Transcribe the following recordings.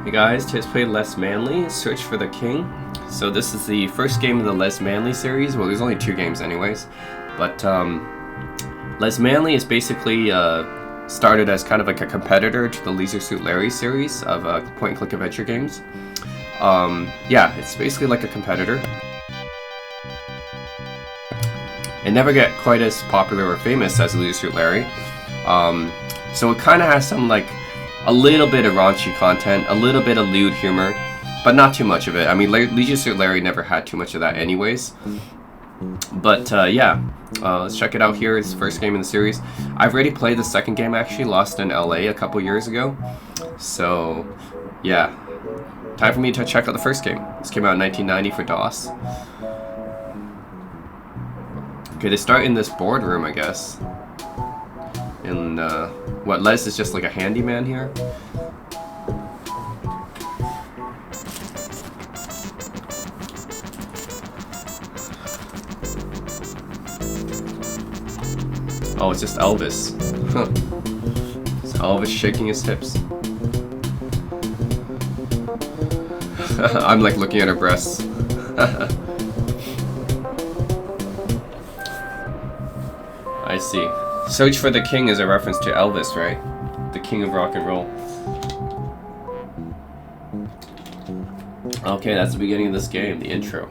Hey guys, today's play Les Manley, Search for the King. So this is the first game of the Les Manley series. Well, there's only 2 games anyways. But Les Manley is basically started as kind of like a competitor to the Leisure Suit Larry series of point-and-click adventure games. Yeah, it's basically like a competitor. It never got quite as popular or famous as Leisure Suit Larry. So it kind of has some like a little bit of raunchy content, a little bit of lewd humor, but not too much of it. I mean, Leisure Suit Larry never had too much of that anyways. But yeah, let's check it out here. It's the first game in the series. I've already played the second game actually, Lost in LA, a couple years ago. So yeah, time for me to check out the first game. This came out in 1990 for DOS. Okay, they start in this boardroom, I guess. And what, Les is just like a handyman here? Oh, it's just Elvis. It's Elvis shaking his hips. I'm like looking at her breasts. I see. Search for the King is a reference to Elvis, right? The king of rock and roll. Okay, that's the beginning of this game, the intro.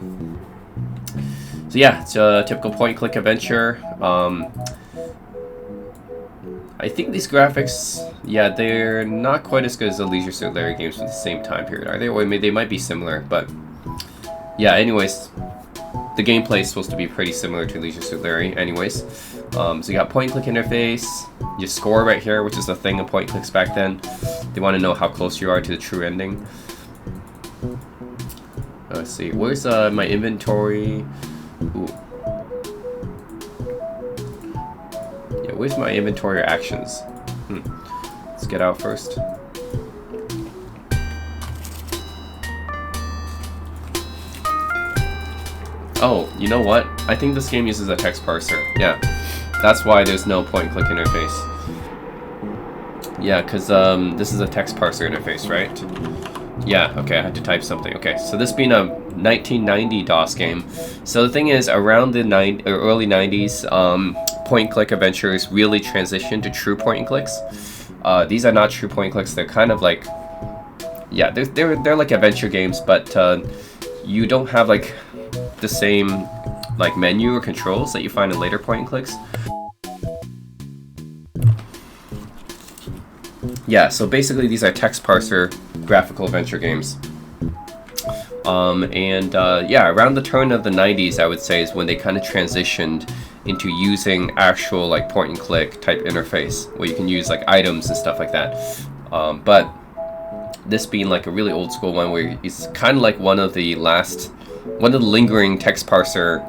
So yeah, it's a typical point-and-click adventure. I think these graphics, yeah, they're not quite as good as the Leisure Suit Larry games from the same time period, are they? Or maybe they might be similar, but yeah, anyways, the gameplay is supposed to be pretty similar to Leisure Suit Larry anyways. So you got point-and-click interface, you score right here, which is the thing of point-and-clicks back then. They want to know how close you are to the true ending. Let's see, where's my inventory? Ooh. Yeah, where's my inventory or actions? Let's get out first. Oh, you know what? I think this game uses a text parser. Yeah, that's why there's no point-and-click interface. Yeah, because this is a text parser interface, right? Yeah, okay, I had to type something. Okay, so this being a 1990 DOS game. So the thing is, around the early 90s, point-and-click adventures really transitioned to true point-and-clicks. These are not true point-and-clicks. They're kind of like, yeah, they're like adventure games, but you don't have like the same like menu or controls that you find in later point-and-clicks. Yeah, so basically these are text parser graphical adventure games. Yeah, around the turn of the 90s, I would say, is when they kind of transitioned into using actual like point-and-click type interface where you can use like items and stuff like that. But this being like a really old school one where it's kind of like one of the lingering text parser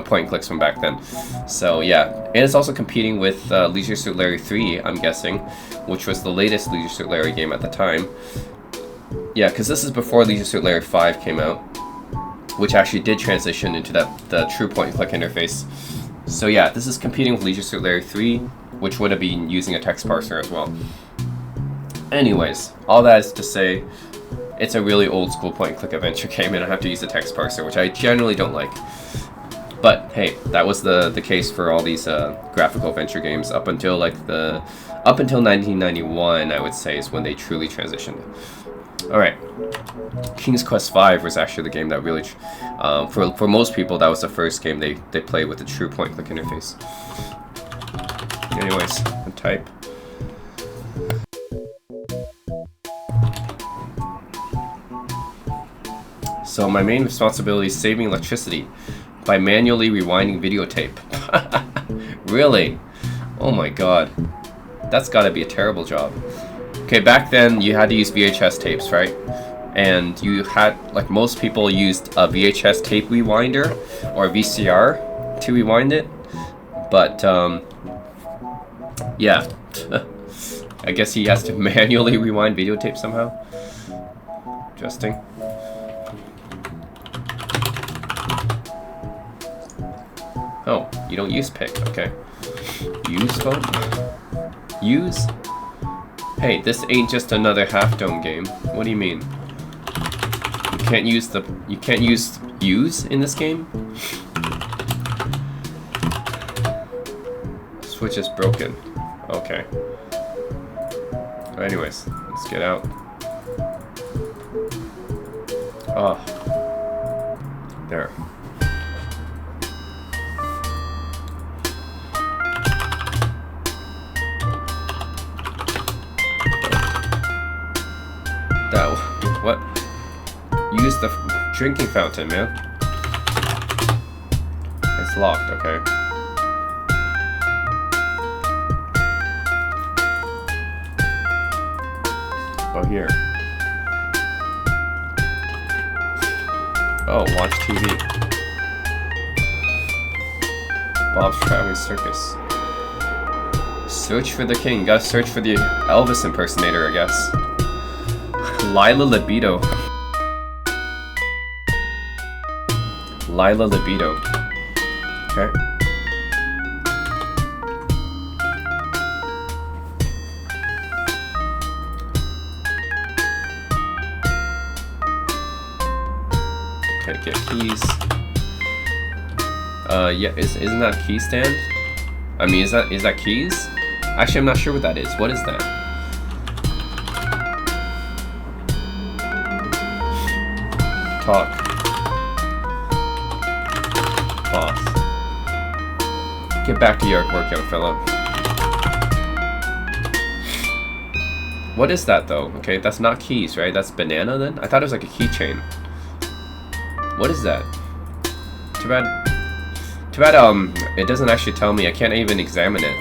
point-and-clicks from back then. So yeah, and it's also competing with Leisure Suit Larry 3, I'm guessing, which was the latest Leisure Suit Larry game at the time. Yeah, because this is before Leisure Suit Larry 5 came out, which actually did transition into the true point-and-click interface. So yeah, this is competing with Leisure Suit Larry 3, which would have been using a text parser as well. Anyways, all that is to say, it's a really old school point-and-click adventure game, and I have to use a text parser, which I generally don't like. But hey, that was the case for all these graphical adventure games up until 1991, I would say, is when they truly transitioned. All right, King's Quest V was actually the game that really, for most people, that was the first game they played with the true point-and-click interface. Anyways, type. So my main responsibility is saving electricity by manually rewinding videotape. Really? Oh my god. That's gotta be a terrible job. Okay, back then you had to use VHS tapes, right? And you had, like most people, used a VHS tape rewinder or a VCR to rewind it. But, yeah. I guess he has to manually rewind videotape somehow. Interesting. Oh, you don't use pick, okay. Use phone? Use? Hey, this ain't just another Half Dome game. What do you mean? You can't use use in this game? Switch is broken. Okay. Anyways, let's get out. Oh. There. That, what? Use the drinking fountain, man. It's locked, okay. Oh, here. Oh, watch TV. Bob's Traveling Circus. Search for the king. Gotta search for the Elvis impersonator, I guess. Lila Libido. Lila Libido. Okay. Okay, get keys. Yeah, isn't that a key stand? I mean, is that keys? Actually, I'm not sure what that is. What is that? Talk. Cloth. Get back to your workout, fella. What is that though? Okay, that's not keys, right? That's banana then? I thought it was like a keychain. What is that? Too bad, it doesn't actually tell me. I can't even examine it.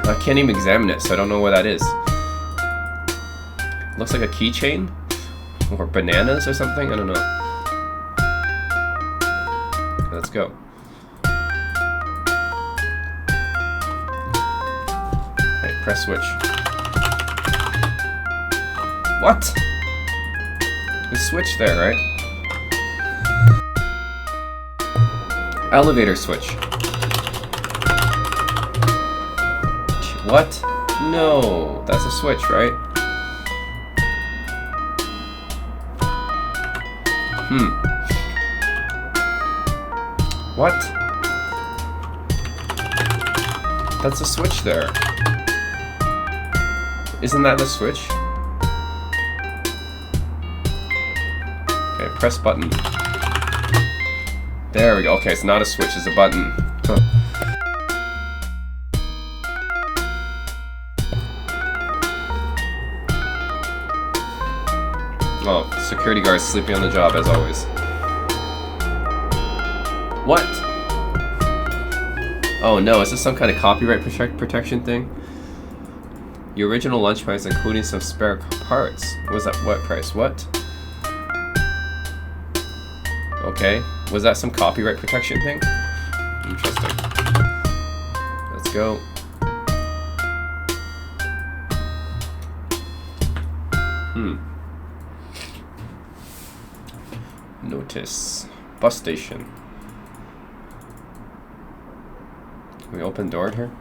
I can't even examine it, so I don't know what that is. Looks like a keychain? Or bananas or something? I don't know. Okay, let's go. Okay, press switch. What? The switch there, right? Elevator switch. What? No, that's a switch, right? What? That's a switch there. Isn't that the switch? Okay, press button. There we go. Okay, it's not a switch, it's a button. Huh. Oh, security guards sleeping on the job as always. What? Oh no, is this some kind of copyright protection thing? Your original lunch price including some spare parts. Was that what price? What? Okay, was that some copyright protection thing? Interesting. Let's go. Notice. Bus station. Can we open the door here?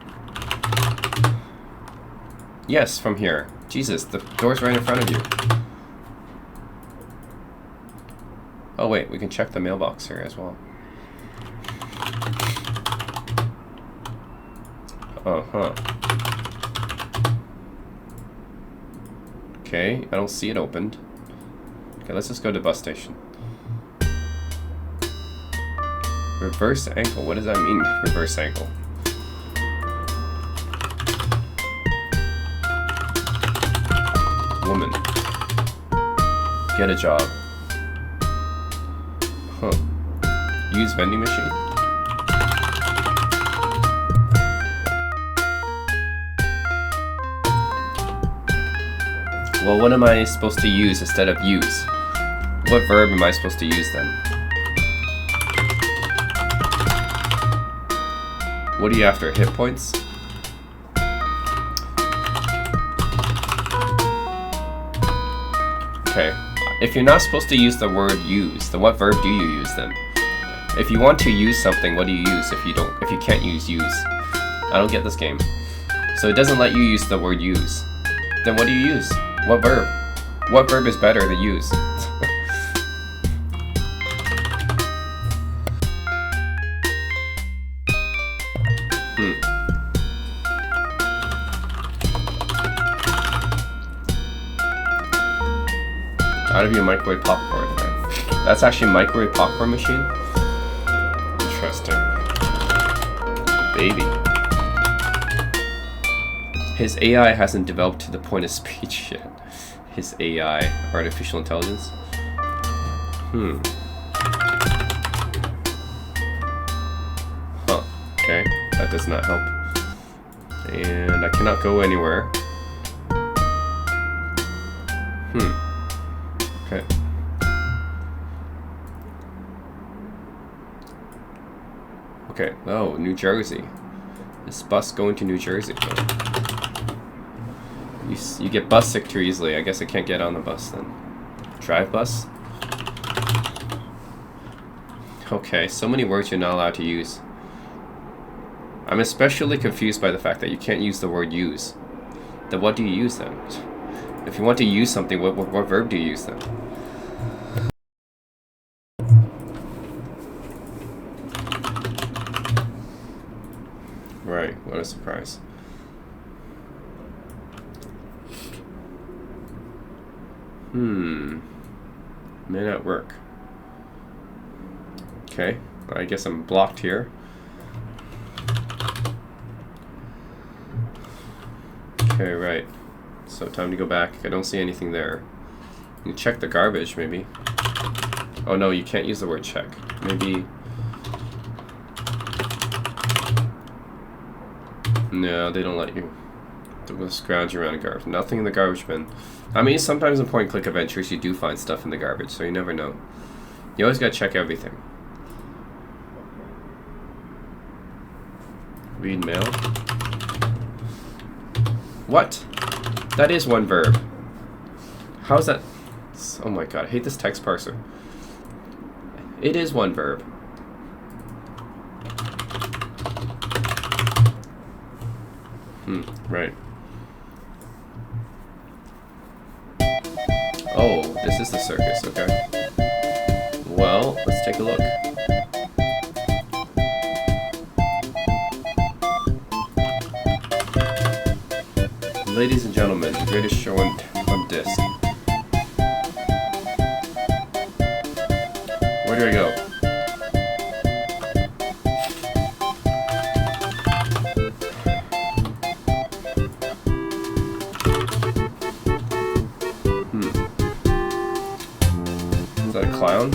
Yes, from here. Jesus, the door's right in front of you. Oh wait, we can check the mailbox here as well. Uh-huh. Okay, I don't see it opened. Okay, let's just go to bus station. Reverse ankle, what does that mean, reverse ankle? Woman. Get a job. Huh. Use vending machine? Well, what am I supposed to use instead of use? What verb am I supposed to use then? What are you after? Hit points? Okay. If you're not supposed to use the word use, then what verb do you use then? If you want to use something, what do you use if you can't use? I don't get this game. So it doesn't let you use the word use. Then what do you use? What verb? What verb is better to use? Out of your microwave popcorn. Okay. That's actually a microwave popcorn machine? Interesting. Baby. His AI hasn't developed to the point of speech yet. His AI, artificial intelligence. Huh. Okay, that does not help. And I cannot go anywhere. Okay. Okay, oh, New Jersey. This bus going to New Jersey. You get bus sick too easily. I guess I can't get on the bus then. Drive bus? Okay, so many words you're not allowed to use. I'm especially confused by the fact that you can't use the word use. Then what do you use then? If you want to use something, what verb do you use then? Right, what a surprise. Men at work. Okay, I guess I'm blocked here. Okay, right. So time to go back. I don't see anything there. You check the garbage, maybe. Oh no, you can't use the word check. Maybe... No, they don't let you. They'll scrounge around a garbage. Nothing in the garbage bin. I mean, sometimes in point-and-click adventures, you do find stuff in the garbage, so you never know. You always gotta check everything. Read mail. What? That is one verb. How's that? Oh my god, I hate this text parser. It is one verb. Right. Oh, this is the circus, okay. Well, let's take a look. Ladies and gentlemen, the greatest show on disc. Where do I go? Is that a clown?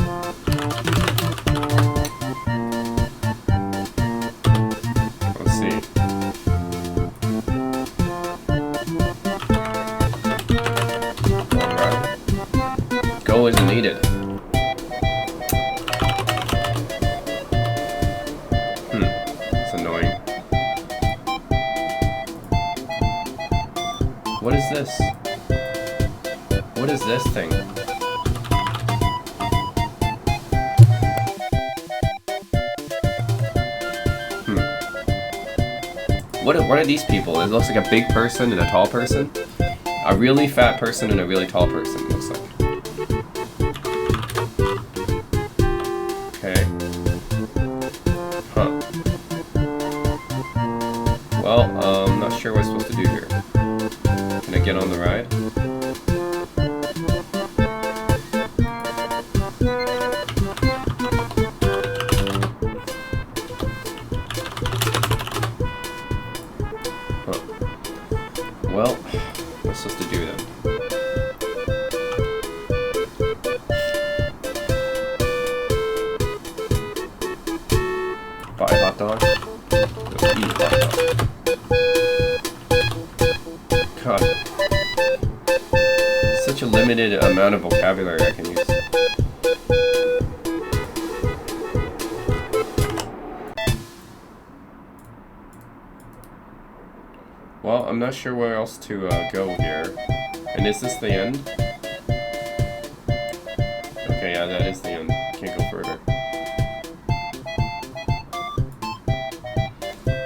Let's see. Alright. Go isn't needed. It's annoying. What is this? What is this thing? What are these people? It looks like a big person and a tall person. A really fat person and a really tall person, it looks like. Okay. Huh. Well, I'm not sure what I'm supposed to do here. Can I get on the ride? Well, what's supposed to do then? Buy a hot dog? Go eat a hot dog. God. Such a limited amount of vocabulary I can use. Well, I'm not sure where else to go here. And is this the end? Okay, yeah, that is the end. Can't go further.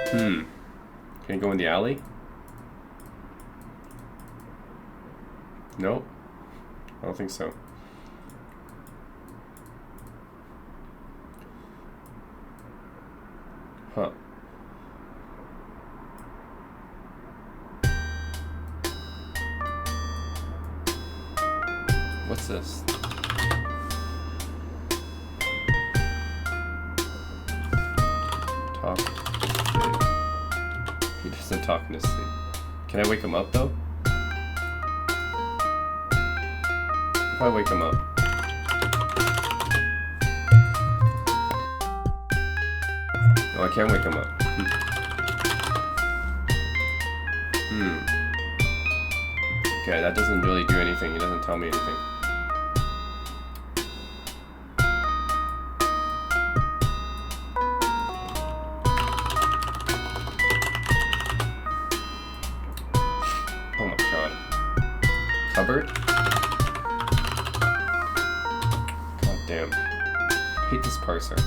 Can I go in the alley? Nope. I don't think so. Huh. What's this? Talk. He doesn't talk in his sleep. Can I wake him up though? If I wake him up. Oh, I can't wake him up. Okay, that doesn't really do anything. He doesn't tell me anything. Oh my god. Cupboard? God damn. I hate this parser.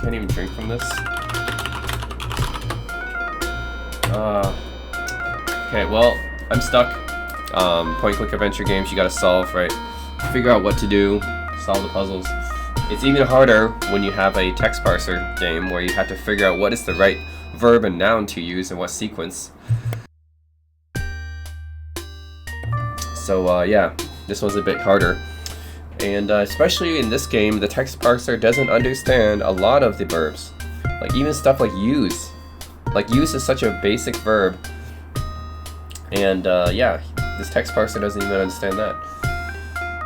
Can't even drink from this. Okay, well, I'm stuck. Point-click adventure games, you gotta solve, right? Figure out what to do, solve the puzzles. It's even harder when you have a text parser game where you have to figure out what is the right verb and noun to use in what sequence. So, yeah, this one's a bit harder. And especially in this game, the text parser doesn't understand a lot of the verbs. Like even stuff like use. Like use is such a basic verb. And yeah, this text parser doesn't even understand that.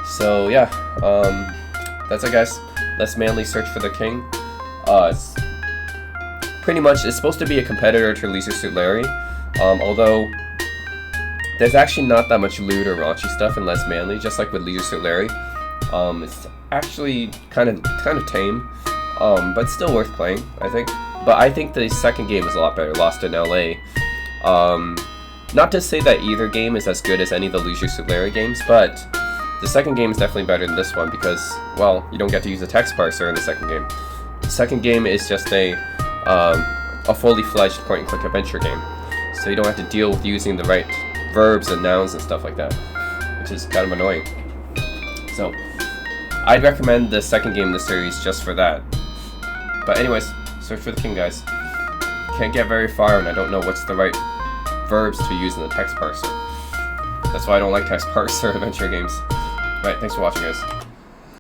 So yeah, that's it guys. Les Manley Search for the King. It's pretty much, it's supposed to be a competitor to Leisure Suit Larry. Although there's actually not that much lewd or raunchy stuff in Les Manley, just like with Leisure Suit Larry. It's actually kind of tame, but still worth playing, I think. But I think the second game is a lot better, Lost in LA. Not to say that either game is as good as any of the Leisure Suit Larry games, but the second game is definitely better than this one because, well, you don't get to use a text parser in the second game. The second game is just a fully fledged point-and-click adventure game, so you don't have to deal with using the right verbs and nouns and stuff like that, which is kind of annoying. So, I'd recommend the second game in the series just for that. But anyways, Search for the King, guys. Can't get very far and I don't know what's the right verbs to use in the text parser. That's why I don't like text parser adventure games. Alright, thanks for watching, guys.